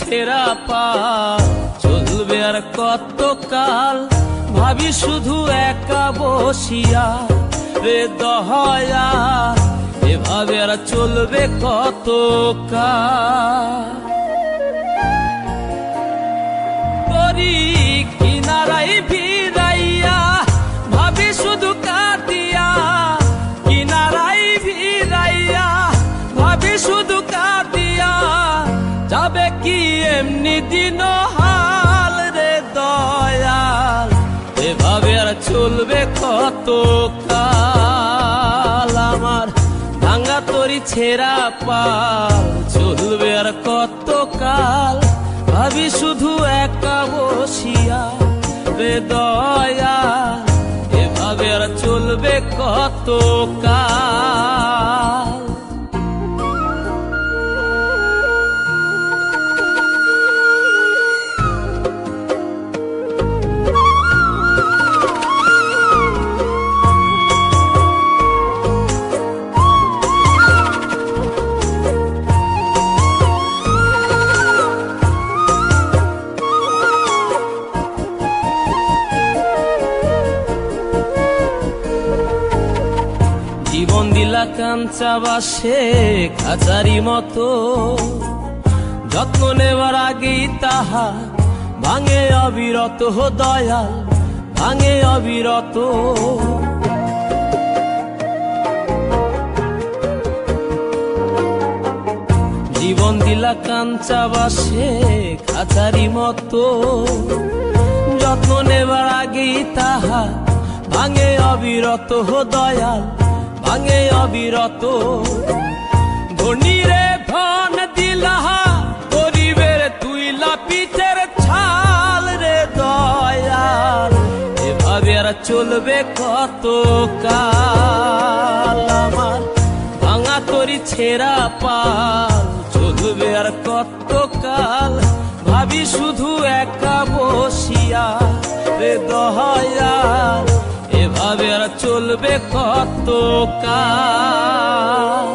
ছেঁড়া পাল চলবে আর কত কাল, ভাবি শুধু একা বসিয়া রে দহয়া, এভাবে আর চলবে কত কাল। তরি কিনারাই ভিড়াইয়া ভাবি শুধু কাঁদিয়া, কিনারাই ভিড়াইয়া ভাবি শুধু কাঁদিয়া, যাবে কি এমনি দিন হাল রে দয়াল, এভাবে আর চলবে কত কাল। আমার ভাঙা তরি ছেঁড়া পাল চলবে আর কত কাল, ভাবি শুধু একা বসিয়া রে দয়াল, এভাবে আর চলবে কত কাল। জীবন দিলা কাঞ্চা বাসে খাঁচারি মতো, যত্ন নেবার আগেই তাহা ভাঙে অবিরত দয়াল, ভাঙে অবিরত। জীবন দিলা কাঞ্চা বাসে খাঁচারি মতো, যত্ন নেবার আগেই তাহা ভাঙে অবিরত দয়াল, ভাঙে অবিরত। ধনীরে ধন দিলা গরিবের তুইলা পিঠের ছাল রে দয়াল, এভাবে আর চলবে কত কাল। আমার ভাঙা তরি ছেঁড়া পাল চলবে আর কত কাল, ভাবি শুধু একা বসিয়া রে দয়াল, এভাবে আর চলবে কত কাল।